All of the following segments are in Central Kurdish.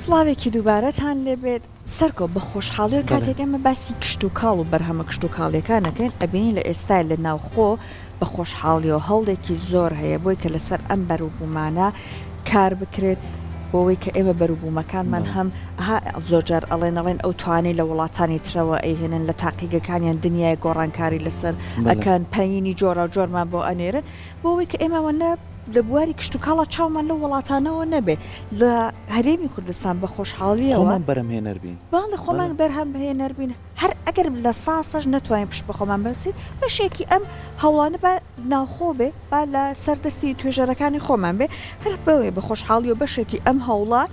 سڵاوێکی دووبارەتان لێبێت سەرکۆ بە خۆشحاڵی و کاتێک ئەمە باسی کشت و کاڵ و بەرهەمە کشت و کاڵیەکانەکەین ئەبینی لە ئێستا لە ناوخۆ بە خۆشحاڵی و هەوڵێکی زۆر هەیە بۆی کە لەسەر ئەم بەروبوومانە کار بکرێت بۆەوەی کە ئێوە بەروبوومەکانمان هەم زۆرجار ئەڵێن ئەو توانێت لە وڵاتانی ترەوە ئەیهێنن لە تاقیگەکانیان دنیای گۆڕانکاری لەسەر ئەکەن پەیینی جۆرە جۆرمان بۆ ئەنێرن بۆەوەی کە ئێمەوەنە لە بواری کشت و کاڵە چاومان لە وڵاتانەوە نەبێ لە هەرێمی کوردستان بە خۆشحاڵیەوە بەرهەمهێنەربین باڵ خۆمان بەرهەم هێنەربین هەر ئەگەر لە ساسەش نەتوانین پشت بە خۆمان بەسیت بەشێکی ئەم هەوڵانە بە ناوخۆ بێ با لە سەردەستی توێژەرەکانی خۆمان بێ هەر بەوێ بە خۆشحاڵی و بەشێکی ئەم هەوڵە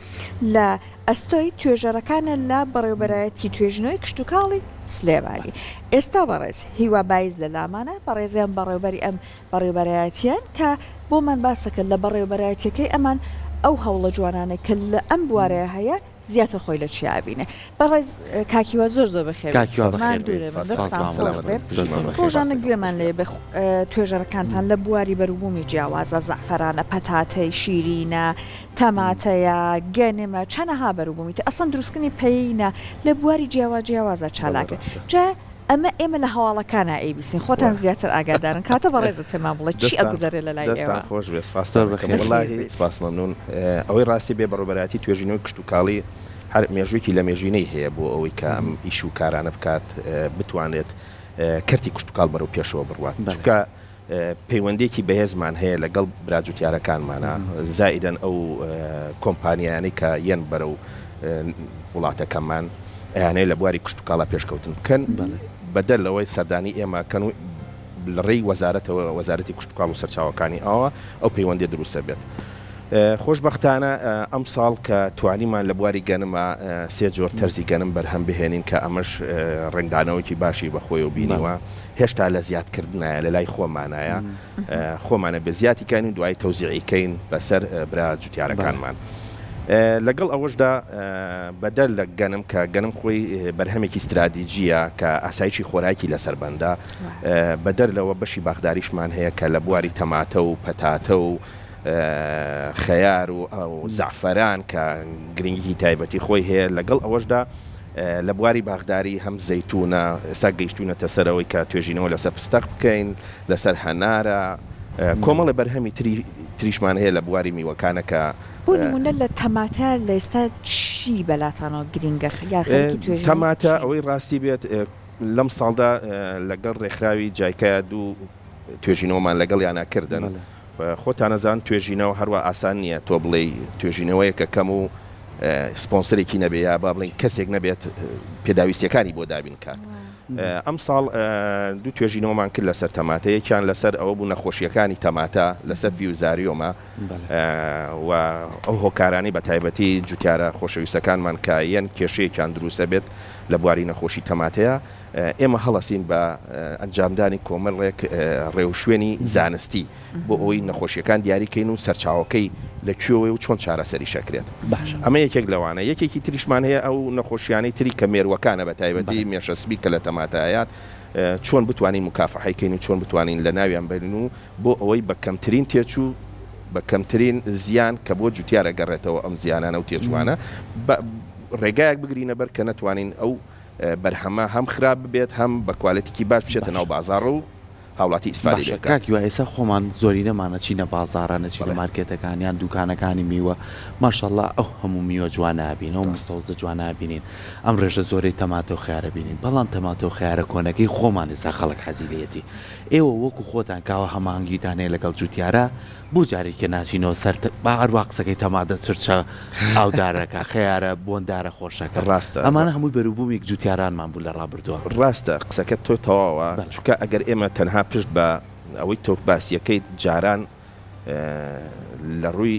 لە ئەستۆی توێژەرەکانە لە بەڕێوەبەرایەتی توێژنەوەی کشت و کاڵی سلێمانی ئێستا بەڕێز هیوا بایز لە لامانە بەڕێزیان بەڕێوبەری ئەم بەڕێوەبەرایەتیان کە بۆمان باسەکە لە بەڕێوەبەرایەتەکەی ئەمان ئەو هەوڵە جوانانە کە لە ئەم بوارەیە هەیە زیاتر خۆی لە چیابینێ بەڕێز کاکیوە زۆر زۆر بەخێر ڕۆژانە گوێمان لێ توێژەرەکانتان لە بواری بەروبوومی جیاوازە زەعفەرانە پەتاتەی شیرینە تەماتەیە گەنمە چەنەها بەروبوومیتە ئەسەن دروستکردنی پەیینە لە بواری جیاوازە چالاکە جا ئەمە ئێمە لە هەواڵەکانە ئەیبیسین خۆتان زیاتر ئاگادارن کاتە بەڕێزت پێمان بڵێ چی ئەگوزارێ لە لای دەستان خۆش بێ سپاس سپاس مەمنون ئەوەی ڕاستی بێ بەڕێوەبەرایەتی توێژینەوەی کشت و کاڵی هەر مێژوویەکی لە مێژینەی هەیە بۆ ئەوەی کە ئەم ئیش و کارانە بکات بتوانێت کەرتی کشت و کاڵ بەرەو پێشەوە بڕوات چونکە پەیوەندێکی بەهێزمان هەیە لەگەڵ براجوتیارەکانمانە زائیدەن ئەو کۆمپانیایانەی کە یەن بەرەو وڵاتەکەمان ئەیانەیە لە بواری کشت و کاڵا پێشکەوتن بکەن بەدەر لەوەی سەردانی ئێمەکەن و لە ڕێی وەزارەتەوە وەزارەتی کشت و کاڵ و سەرچاوەکانی ئەوە ئەو پەیوەندی دروستە بێت. خۆشبەختانە ئەم ساڵ کە توانیمان لە بواری گەنمە سێ جۆر تەرزی گەنم بەرهەم بهێنین کە ئەمەش ڕنگدانەوەکی باشی بەخۆی و بینیوە هێشتا لە زیادکردنایە لە لای خۆمانایە خۆمانە بە زیاتیکانی دوای تەوزیعیکەین بەسەر برا جوتیارەکانمان. لەگەڵ ئەوەشدا بەدەر لە گەنم کە گەنم خۆی بەرهەمێکی استراتیجیە کە ئاسایشی خۆراکی لەسەر بەندە بەدەر لەوە بەشی باخداریشمان هەیە کە لە بواری تەماتە و پەتاتە و خەیار و زەعفەران کە گرنگی تایبەتی خۆی هەیە لەگەڵ ئەوەشدا لە بواری باخداری هەم زەیتونە ئێستا گەیشتوونەتە سەرەوەی کە توێژینەوە لەسەر فستەق بکەین لەسەر هەنارە کۆمەڵە بەرهەمی تریشمان هەیە لە بواری میوەکانە کە بۆ نمونە لە تەماتە لە ئێستا چی بەلاتانەوە گرنگە تەماتە ئەوەی ڕاستی بێت لەم ساڵدا لەگەڵ ڕێکخراوی جایکە دوو توێژینەوەمان لەگەڵ یاناکردن خۆتانەزان توێژینەوە هەروە ئاسان نییە تۆ بڵێ توێژینەوەیەکە کەم و سپۆنسەرێکی نەبێ یا با بڵین کەسێک نەبێت پێداویستیەکانی بۆ دابین کات. ئەم ساڵ دوو توێژینەوەمان کرد لەسەر تەماتە یەکیان لەسەر ئەوە بوو نەخۆشیەکانی تەماتە لەسەر فیوزاریۆمە و ئەو هۆکارانی بە تایبەتی جوتیارە خۆشەویستەکانمان کە یەن کێشەیەکیان دروستە بێت لە بواری نەخۆشی تەماتەیە ئێمە هەڵەسین بە ئەنجامدانی کۆمەڵێک ڕێوشوێنی زانستی بۆ ئەوەی نەخۆشیەکان دیاریکەین و سەرچاوەکەی لەکوێوێ و چۆن چارەسەری شەکرێت ئەمە یەکێک لەوانە یەکێکی تریشمان هەیە ئەو نەخۆشیانەی تری کە مێرووەکانە بە تایبەتی مێشەسبی کە لە تەماتایات چۆن بتوانین مکافحەیکەین و چۆن بتوانین لە ناویان بێنین و بۆ ئەوەی بە کەمترین تێچوو بە کەمترین زیان کە بۆ جوتیارە گەڕێتەوە ئەم زیانانە و تێچوانە ڕێگایەک بگرینە بەر کە نەتوانین ئەو بەرهەمە هەم خراپ ببێت هەم بە کوالەتێکی باش بچێتە ناو بازاڕ و هاوڵاتی ئیسفادی لێ کاک ئێستا خۆمان زۆری نەمانە چینە بازاڕانە چینە مارکێتەکانیان دوکانەکانی میوە ماشەڵڵا ئەو هەموو میوە جوان نابینەوە مستەوزە جوان نابینین ئەم ڕێژە زۆرەی تەماتە و خیارە بینین بەڵام تەماتە و خیارە کۆنەکەی خۆمان ئێستا خەڵک حەزیلەتی ئێوە وەکو خۆتان کاوە هەماهنگگیتان هەیە لەگەڵ جوتیارە بۆ جارێککە ناچینەوە سەر باڕوا قسەکەی تەماتە چرچە ئاودارەکە خیارە بۆندارە خۆشەکە ڕاستە ئەمانە هەمووی بەروبوومێک جوتیارانمان بوو لە ڕابردووە ڕاستە قسەکە تۆ تەواوە چونکە ئەگەر ئێمە تەنها پشت بە ئەوەی تۆ باسیەکەی جاران لە ڕووی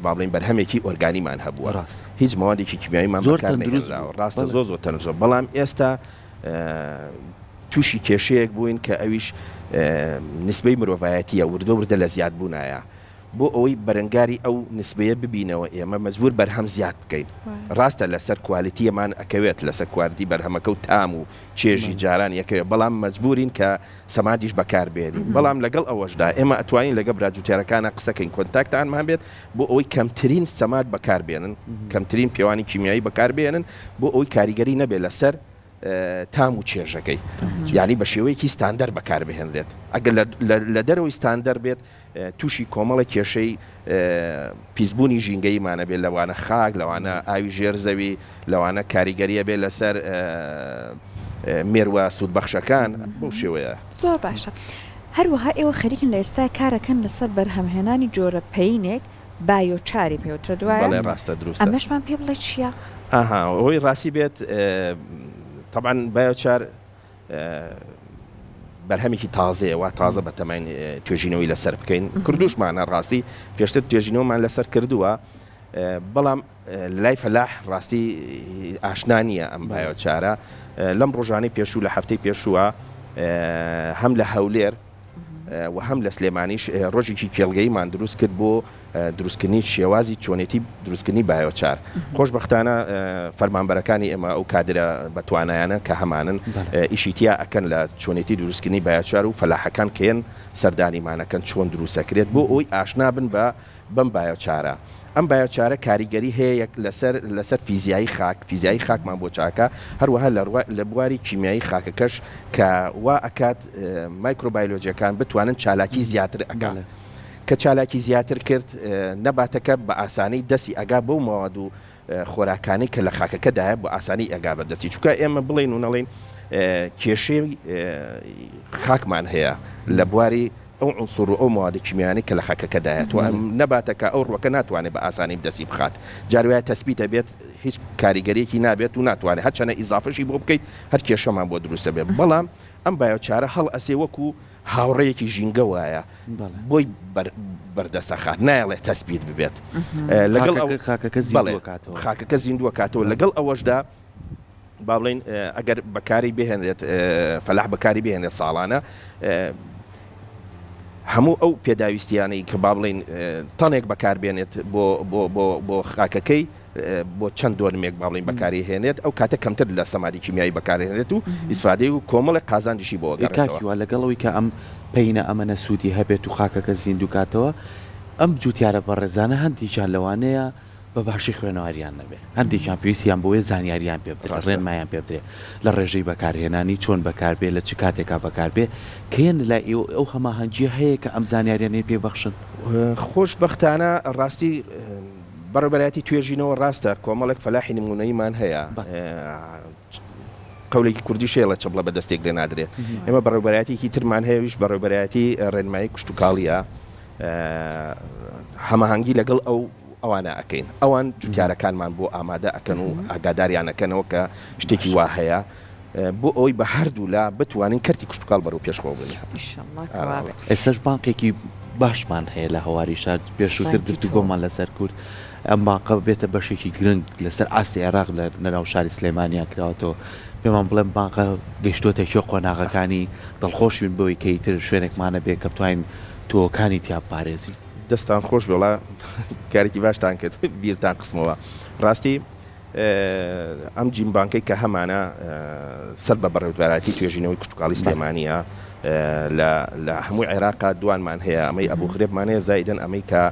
باڵین بەرهەمێکی ئۆرگانیمان هەبووە ڕاست هیچ ماوەندێکی کیمیاییمان بەکارنێراوە ڕاستە زۆر تەنەژە بەڵام ئێستا تووشی کێشەیەک بووین کە ئەویش نسبەی مرۆڤایەتیە وردە لە زیاد بوونایە بۆ ئەوەی بەرەنگاری ئەو نسبەیە ببینەوە ئێمە مەجبور بەرهەم زیاد بکەین ڕاستە لەسەر کوالیتیەمان ئەکەوێت لەسەر کواردی بەرهەمەکە و تام و چێژی جاران یەکەوێت بەڵام مەجبورین کە سەمادیش بەکاربێنین بەڵام لەگەڵ ئەوەشدا ئێمە ئەتوانین لەگە براجوتێرەکانە قسەکەین کۆنتاکتانمان بێت بۆ ئەوەی کەمترین سەماد بەکاربێنن کەمترین پیاوانی کیمیایی بەکاربێنن بۆ ئەوەی کاریگەری نەبێت لەسەر تام و چێژەکەی یعنی بە شێوەیەکی ستاندەر بەکاربهێنرێت ئەگەر لە دەرەوەی ستاندەر بێت تووشی کۆمەڵە کێشەی پیسبوونی ژینگەیمانە بێت لەوانە خاک لەوانە ئاوی ژێر زەوی لەوانە کاریگەریە بێت لەسەر مێروە سوودبەخشەکان بەو شێوەیە زۆر باشە هەروەها ئێوە خەریکن لە ئێستا کارەکەن لەسەر بەرهەمهێنانی جۆرە پەینێک بایۆچاری پێوترە دوایە بەڵێ ڕاستە دروستە ئەمەشمان پێ بڵێ چییە؟ ئاها ئەوەی ڕاستی بێت طبعا بایۆچار بەرهەمێکی تازەیە وا تازە بە تەمەین توێژینەوەی لەسەر بکەین کردوشمانە ڕاستی پێشتر توێژینەوەمان لەسەر کردووە بەڵام لای فەلاح ڕاستی ئاشنا نییە ئەم بایۆچارە لەم ڕۆژانەی پێشوو لە هەفتەی پێشووە هەم لە هەولێر و هەم لە سلێمانیش ڕۆژێکی کێڵگەیمان دروست کرد بۆ دروستکردنی شێوازی چۆنێتی دروستکردنی بایۆچار خۆشبەختانە فەرمانبەرەکانی ئێمە ئەو کادرە بەتوانایانە کە هەمانن ئیشیتیا ئەکەن لە چۆنێتی دروستکردنی بایۆچار و فەلاحەکان کێن سەردانیمانەکەن چۆن دروستەکرێت بۆ ئەوی ئاشنا بن بە بەم بایۆچارە ئەم بایۆچارە کاریگەری هەیە لەسەر فیزیایی خاکمان بۆ چاکە هەروەها لە بواری کیمیایی خاکەکەش کە وا ئەکات مایکرۆبایۆلۆجیەکان بتوانن چالاکی زیاتر ئەکات کە چالاکی زیاتر کرد نەباتەکە بە ئاسانی دەستی ئەگا بەو مەواد و خۆراکانی کە لە خاکەکەدایە بۆ ئاسانی ئەگا بەردەستی چونکە ئێمە بڵین و نەڵێن کێشەی خاکمان هەیە لە بواری ئەو عنصر و ئەو موادی کیمیانی کە لە خاکەکەدایەت و نەباتەکە ئەو ڕوەکە ناتوانێت بە ئاسانی بدەسی بخات جاروایە تەسبیتە بێت هیچ کاریگەریەکی نابێت و ناتوانێت هەرچەنە ئیزافەشی بۆ بکەیت هەر کێشەمان بۆ دروستە بێت بەڵام ئەم بایۆچارە هەڵ ئەسێ وەکو هاوڕەیەکی ژینگە وایە بۆی بەردەسەخات نایڵێت تەسبیت ببێت لەگەڵ خاکەکە زیندووە کاتەوە لەگەڵ ئەوەشدا با بڵێن ئەگەر بەکاری بهێنێت فەلاح بەکاری بهێنێت ساڵانە هەموو ئەو پێداویستیانەی کە با بڵێن تەنێک بەکاربێنێت بۆ خاکەکەی بۆ چەند دۆرمێک با بڵێن بەکاری هێنێت ئەو کاتە کەمتر لە سەمادی کیمیایی بەکارهێنێت و ئیسفادەی و کۆمەڵی قازانجیشی بۆ گەڕێتەوە لەگەڵەوەی کە ئەم پەینە ئەمەنە سوودی هەبێت و خاکەکە زیندووکاتەوە ئەم جوتیارە بەڕێزانە هەندێکیان لەوانەیە بە باشی خوێنەواریان نەبێ هەندێکیان پێویستیان بۆیە زانیاریان پێ بدرێت ڕێنمایان پێ بدرێت لە ڕێژەی بەکارهێنانی چۆن بەکاربێ لە چ کاتێکا بەکاربێ کێن لای ئەو هەماهەنگیە هەیە کە ئەم زانیاریانەی پێبەخشن خۆشبەختانە ڕاستی بەڕێبەرایەتی توێژینەوە ڕاستە کۆمەڵێک فەلاحی نمونەیمان هەیە قەولێکی کوردی شێڵە چەبڵە بە دەستێک لێ نادرێت ئێمە بەڕێبەرایەتێکی ترمان هەیەویش بەڕێبەرایەتی ڕێنمایی کوشت و کاڵیە هەماهەنگی لەگەڵ ئەوانە ئەەکەین ئەوان جوتیارەکانمان بۆ ئامادە ئەکەن و ئاگاداریانەکەنەوە کە شتێکی وا هەیە بۆ ئەوەی بە هەردوو لا بتوانین کەرتی کوشتتوکال بەرەو پێشخۆ بن ئێسش بانقێکی باشمان هەیە لە هەواری شار پێشووتر گفتوگۆمان لەسەر کورد ئەم باقە بێتە بەشێکی گرنگ لەسەر ئاستی عێراق لە نەناو شاری سلێمانیا کراوەتەوە پێمان بڵێم باقە گەشتۆتە شۆ قۆناغەکانی دڵخۆش بن بەوەی کەیتر شوێنێکمانە بێت کە بتوانین تۆکانی تیا پارێزی دەستان خۆش بڵا کارێکی باشتان کرد بیرتان قسمەوە ڕاستی ئەم جیمبانکەی کە هەمانە سەر بە بەڕێوەبەرایەتی توێژینەوەی کوشتتوکاڵی سلێمانیە لە هەمووی عێراقا دوانمان هەیە ئەمەی ئەبوو غرێبمانەیە زایدن ئەمەی کە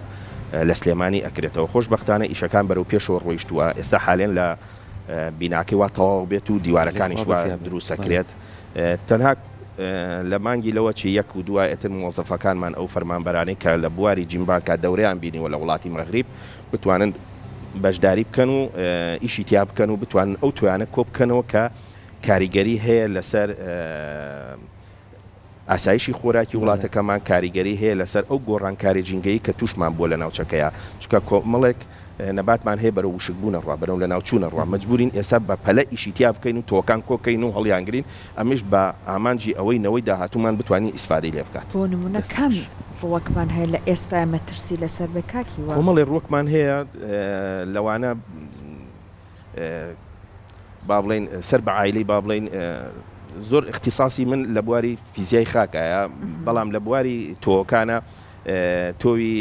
لە سلێمانی ئەکرێتەوە خۆشبەختانە ئیشەکان بەرەو پێشەوە ڕۆیشتووە ئێستا حالێن لە بیناکەی وا تەواو بێت و دیوارەکانیش دروستەکرێت تەنها لە مانگی لەوە چی یەک و دوای ئەتر مۆزەفەکانمان ئەو فەرمانبەرانەی کە لە بواری جیمبانکە دەورەیان بینیوە لە وڵاتی مەغریب بتوانن بەشداری بکەن و ئیشی تیا بکەن و بتوانن ئەو توانە کۆ بکەنەوە کە کاریگەری هەیە لەسەر ئاسایشی خۆراکی وڵاتەکەمان کاریگەری هەیە لەسەر ئەو گۆڕانکاری جینگەی کە توشمان بۆ لە ناوچەکەیە چکە کۆمەڵێک نەباتمان هەیە بەرەو وشکبوونە ڕوا بەرەو لە ناوچوونە ڕوا مەجبورین ئێستا بە پەلە ئیشیتیا بکەین و تۆکان کۆکەین و هەڵیانگرین ئەمش بە ئامانجی ئەوەی نەوەی داهاتومان بتوانین ئیسفادەی لێ بکات بۆ نمونە کەم ڕوەکمان هەیە لە ئێستا مەترسی لەسەر بکاکی وە کۆمەڵی ڕوەکمان هەیە لەوانە با بڵێن سەر بە عایلەی با بڵێن زۆر اختصاصی من لە بواری فیزیای خاکایە بەڵام لە بواری تۆکانە تۆوی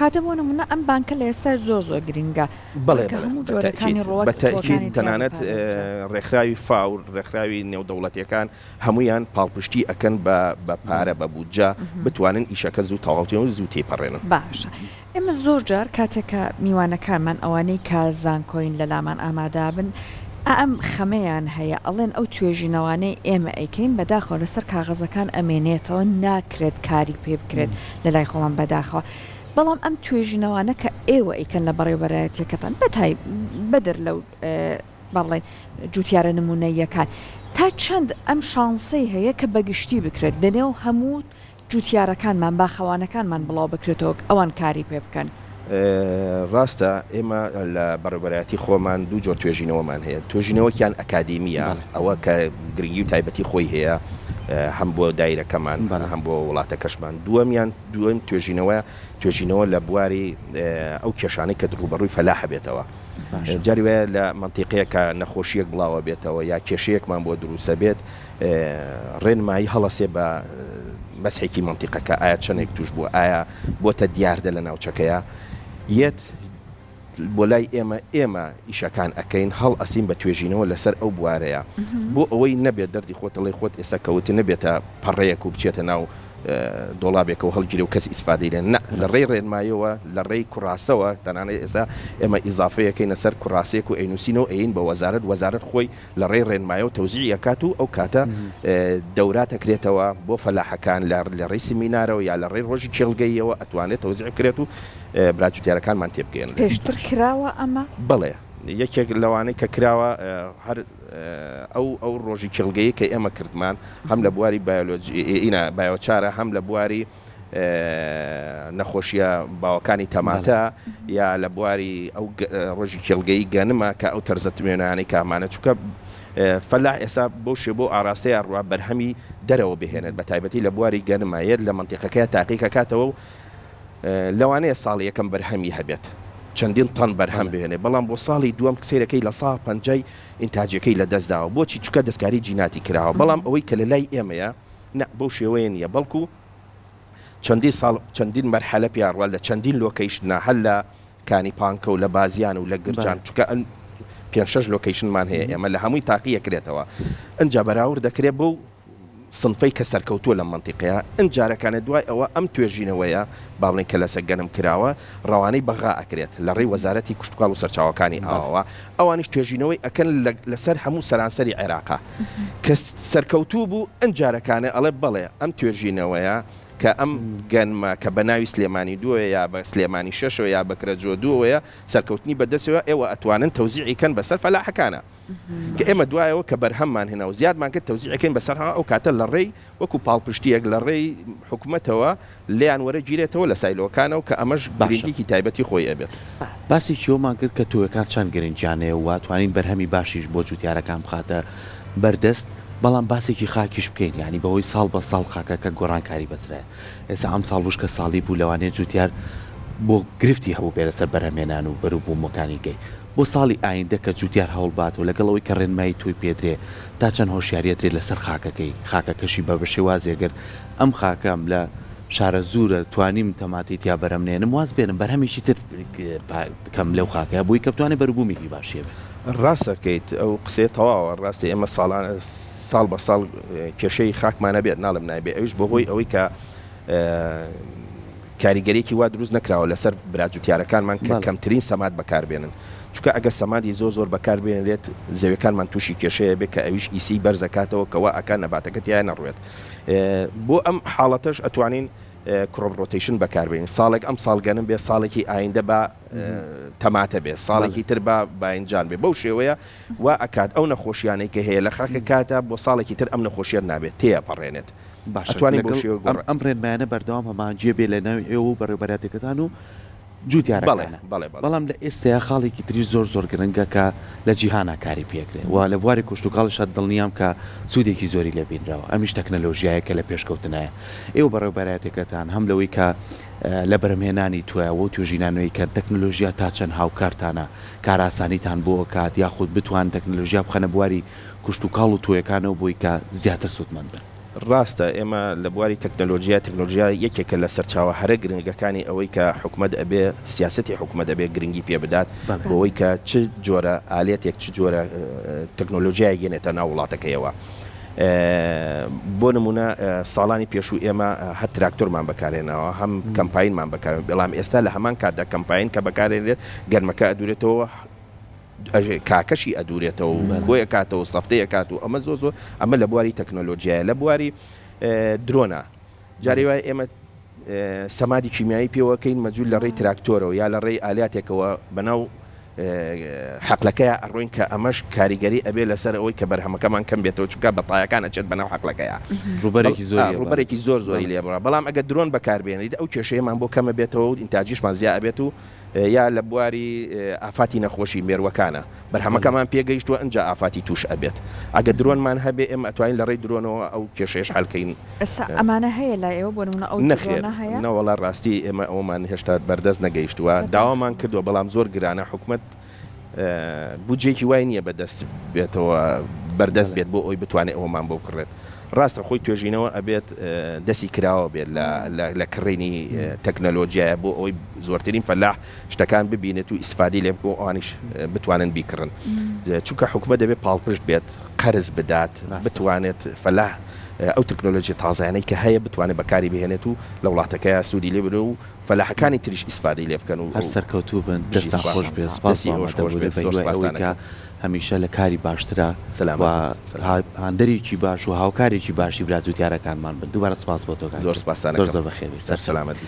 کاتەبوو نمونە ئەم بانکە لە ئێستا زۆر گرنگە بەڵێ هەموو جۆرەکانی بەتەکیید تەنانەت ڕێکخراوی فاور ڕێکخراوی نێودەوڵەتیەکان هەمویان پاڵپشتی ئەکەن بە پارە بە بودجە بتوانن ئیشەکە زوو تەواوتێ و زوو تێپەڕێنن. باشە ئێمە زۆر جار کاتێکە میوانەکانمان ئەوانەی کا زانکۆین لە لامان ئامادابن ئەم خەمەیان هەیە ئەڵێن ئەو توێژینەوانەی ئێمە ئەیکەین بەداخەوە لەسەر کاغەزەکان ئەمێنێتەوە ناکرێت کاری پێ بکرێت لە لای خۆڵان بەداخەوە. بەڵام ئەم توێژینەوانە کە ئێوە ئیکەن لە بەڕێوەبەرایەتەکەتان بەتای بەدر لەو بەڵێن جوتیارە نمونەیەکان تا چەند ئەم شانسەی هەیە کە بەگشتی بکرێت لەنێو هەموو جوتیارەکانمان باخەوانەکانمان بڵاو بکرێتەوە ئەوان کاری پێ بکەن. ڕاستە ئێمە لە بەڕێوەبەرایەتی خۆمان دوو جۆر توێژینەوەمان هەیە توێژینەوەکیان ئەکادیمیە ئەوە کە گرنگی و تایبەتی خۆی هەیە هەم بۆ دایرەکەمان هەم بۆ وڵاتەکەشمان دووەم توێژینەوە لە بواری ئەو کێشانەی کە ڕوبەڕووی فەلاح بێتەوە جاری وایە لە منتیقەیەکە نەخۆشیەک بڵاوە بێتەوە یا کێشەیەکمان بۆ دروستە بێت ڕێنمایی هەڵەسێ بە مەسحێکی منتیقەکە ئایا چەندێک توش بووە ئایا بۆتە دیاردە لە ناوچەکەیە یەت بۆ لای ئێمە ئیشەکان ئەەکەین هەڵ ئەسین بە توێژینەوە لەسەر ئەو بوارەیە بۆ ئەوەی نەبێت دەردی خۆتەڵی خۆت ئێستا کەوتی نەبێتە پەڕەیەک و بچێتە ناو دۆڵابێکەوە هەڵگیرە و کەس ئیسفادەی لێن لە ڕێی ڕێنمایەوە لە ڕێی کوڕاسەوە تەنانەت ئێستا ئێمە ئیزافەیەکەین لەسەر کوڕاسەیەک و ئەینوسینەوە ئەین بە وەزارەت خۆی لە ڕێی ڕێنمایە و تەوزیعی ئەکات و ئەو کاتە دەوراتەکرێتەوە بۆ فەلاحەکان لە ڕێی سمینارەوە یا لە ڕێی ڕۆژی کێڵگەیەوە ئەتوانێت تەوزیع بکرێت و براجوتیارەکانمان تێبگەێن. پێشتر کراوە ئەمە؟ بەڵێ یەکێک لەوانەی کە کراوە هەر ئەو ڕۆژی کێڵگەیە کە ئێمە کردمان هەم لە بواری بایۆلۆجیە بایۆچارە هەم لە بواری نەخۆشیە باوەکانی تەماتە یا لە بواری ئەو ڕۆژی کێڵگەی گەنمە کە ئەو تەرزەتمێنانی کامانە چووکە فەلاح ئێسا بۆ شێ بۆ ئاراستەیە ڕوا بەرهەمی دەرەوە بهێنێت بە تایبەتی لە بواری گەنمایەت لە منتیقەکەی تاقیکەکاتەوە و لەوانەیە ساڵی یەکەم بەرهەمی هەبێت چەندین تەن بەرهەم بهێنێ بەڵام بۆ ساڵی دووەم کسێرەکەی لە 150 ئینتاجەکەی لە دەستداوە بۆچی چووکە دەستکاری جیناتی کراوە بەڵام ئەوەی کە لە لای ئێمەیە بەو شێوەیە نیە بەڵکو چەندین مەرحەلە پیاڕوە لە چەندین لۆکەیشنە هەل لە کانی پانکە و لە بازیان و لە گرجان چووکە 5-6 لۆکەیشنمان هەیە ئێمە لە هەمووی تاقیە کرێتەوە ئەنجا بەراورد دەکرێت بەو سنفەی کە سەرکەوتووە لە منتیقەیە ئەنجارەکانە دوای ئەوە ئەم توێژینەوەیە باڵێن کە لەسەر گەنم کراوە ڕەوانەی بەغا ئەکرێت لە ڕێی وەزارەتی کوشتتوکاڵ و سەرچاوەکانی ئاوە ئەوانیش توێژینەوەی ئەکەن لەسەر هەموو سەرانسەری عێراقا کە سەرکەوتوو بوو ئەنجارەکانە ئەڵێ بەڵێ ئەم توێژینەوەیە کە ئەم گەنمە کە بە ناوی سلێمانی دووە یا بە سلێمانی شەشەوە یا بەکرەجۆ دووەیە سەرکەوتنی بەدەستەوە ئێوە ئەتوانن تەوزیعیکەن بەسەر فەلاحەکانە کە ئێمە دوایەوە کە بەرهەممان هێنا و زیادمان کرد تەوزیعەکەین بەسەر ئەو کاتە لە ڕێی وەکو پاڵپشتیەک لە ڕێی حکوومەتەوە لیان وەرە گیرێتەوە لە سایلۆکانەوە کە ئەمەش گرنگێکی تایبەتی خۆی ئەبێت. باسی کیۆمان کرد کە تۆیەکان چەند گرنگیانەیە و توانین بەرهەمی باشیش بۆ جوتیارەکان بخاتە بەردەست بەڵام باسێکی خاکیش بکەین ینی بەوەی ساڵ بە ساڵ خاکەکە گۆڕانکاری بەسرە ئێستا ئەم ساڵ وشکە ساڵی بوو لەوانەیە جوتیار بۆ گرفتی هەبوو بێ لەسەر بەرهەمێنان و بەروبوومەکانی گەی بۆ ساڵی ئایندە کە جوتیار هەوڵبات و لەگەڵەوەی کە ڕێنمایی توی پێدرێ تا چەند هۆشیاریەترێت لەسەر خاکەکەی خاکەکەشی بە بەشێوازێگر ئەم خاکەم لە شارە زورە توانیم تەماتی تیا بەرەمنێنم واز بێنم بەرهەمیشی تر بکەم لەو خاکەیە بۆی کە بتوانێت بەروبوومێکی باشیە بێت. ڕاستەکەیت ئەو قسێ تەواوە ڕاستی ئێمە ساڵ بە ساڵ کێشەی خاکمانە بێت ناڵم نایبێ ئەوش بەهۆی ئەوەی کە کاریگەریەکی وا دروست نەکراوە لەسەر براجوتیارەکانمان کە کەمترین سەمات بەکاربێنن چونکە ئەگە سەمادی زۆر بەکاربێنێت زەویەکانمان تووشی کێشەیە بێت کە ئەویش ئیسی بەرزەکاتەوە کەوا ئەکان نەباتەکەت یان نەڕوێت بۆ ئەم حاڵەتەش ئەتوانین کرۆپ ڕۆتیشن بەکاربێنین ساڵێک ئەم ساڵگەنم بێ ساڵێکی ئایندە بە تەماتە بێ ساڵێکی تر بە باینجان بێ بەو شێوەیە وا ئەکات ئەو نەخۆشیانەی کە هەیە لە خاکە کاتە بۆ ساڵێکی تر ئەم نەخۆشیێت نابێت تێپەڕێنێت ئەم ڕێنمایانە بەردەوام هەمانجیە بێ لە ناوی ئێوە و بەڕێبەراتەکەتان و جوتیارەکانە بەڵام لە ئێستایا خاڵێکی تری زۆر گرنگە کە لە جیهانە کاری پێکرێت و لە بواری کوشتتوکاڵشات دڵنیام کە سوودێکی زۆری لەبینراوە ئەمیش تەکنەلۆژیایە کە لە پێشکەوتنایە ئێوە بەڕێبەراتەکەتان هەم لەوەی کە لە بەرهەمهێنانی توایەوە و توێژینانەوەی کە تەکنەلۆژیا تا چەند هاوکارتانە کاراسانیتان بۆ کات یاخود بتوان تەکنەلۆژیا بخەنە بواری کوشتتوکاڵ و تۆیەکانەوە بۆی کە زیاتر سوودمەند بن. ڕاستە ئێمە لە بواری تەکنۆلۆژیا یەکێکە لە سەرچاوە هەرە گرنگەکانی ئەوەی کە حکومەت ئەبێ سیاسەتی حکومەت ئەبێ گرنگی پێ بدات بۆەوەی کە چ جۆرە ئالێتێک چ جۆرە تەکنۆلۆژیای گەێنێتە ناو وڵاتەکەیەوە. بۆ نمونە ساڵانی پێشوو ئێمە هەر تراکتۆرمان بەکارێنەوە هەم کەمپاینمان بەکارێن بەڵام ئێستا لە هەمان کاتدا کەمپاین کە بەکارێنێت گەرمەکە ئەدورێتەوە کاکەشی ئەدورێتەوە و گۆی کاتەوە سەفتەیە کات و ئەمە زۆ ئەمە لە بواری تەکنۆلۆژیایە. لە بواری درۆنە جاری وای ئێمە سەمادی کیمیایی پێوەکەین مەجوول لە ڕێی تراکتۆرەوە یا لە ڕێی ئالاتێکەوە بەناو حەقلەکەیە ئەڕۆین کە ئەمەش کاریگەری ئەبێ لەسەر ئەوەی کە بەرهەمەکەمان کەم بێتەوە چونکە بەتایەکان ئەچێت بەناو حەقلەکەیە ڕوبەرێکی زۆری لێبڕە. بەڵام ئەگە درۆن بەکاربێنیت ئەو کێشەیەمان بۆ کەمە بێتەوە و ئینتاجیشمان زیاد ئەبێت و یا لە بواری ئافاتی نەخۆشی مێروەکانە بەرهەمەکەمان پێگەیشتووە ئەنج ئافاتی توش ئەبێت. ئەگە درۆنمان هەبێ ئێمە ئەتوانین لە ڕێی درۆنەوە ئەو کێشەیەش حەلکەین. ئەمانە هەیە لای ئێوە بۆ نمونە ئەو نەوەڵا ڕاستی ئێمە ئەومان هێشتا بەردەست نەگەیشتووە داوامان کردووە بەڵام زۆر گرانە حکومت بودجێکی وای نییە بەدەست بێتەوە بەردەست بێت بۆ ئەوی بتوانێت ئەومان بۆ کڕێت. ڕاستە خۆی توێژینەوە ئەبێت دەستی کراوە بێت لە کڕینی تەکنەلۆژیایە بۆ ئەوی زۆرترین فەلاح شتەکان ببینێت و ئیسفادی لێ بۆ ئەوانیش بتوانن بیکڕن. چونکە حکومە دەبێت پاڵپشت بێت قەرز بدات بتوانێت فەلاح ئەو تەکنۆلۆژی تازانەی کە هەیە بتوانێت بەکاری بهێنێت و لە وڵاتەکەی سوودی لێ بدە و فەلاحەکانی تریش ئیسفادی لێ بکەن و هەر سەرکەوتوو بن دەستان خۆش بێت سپاس هەمیشە لە کاری باشترە هاندەرێکی باش و هاوکارێکی باشی برا جوتیارەکانمان بن. دووبارە سپاس بۆ تۆ زۆر سپاسانە زۆر بەخێر سەرسەلامەتی.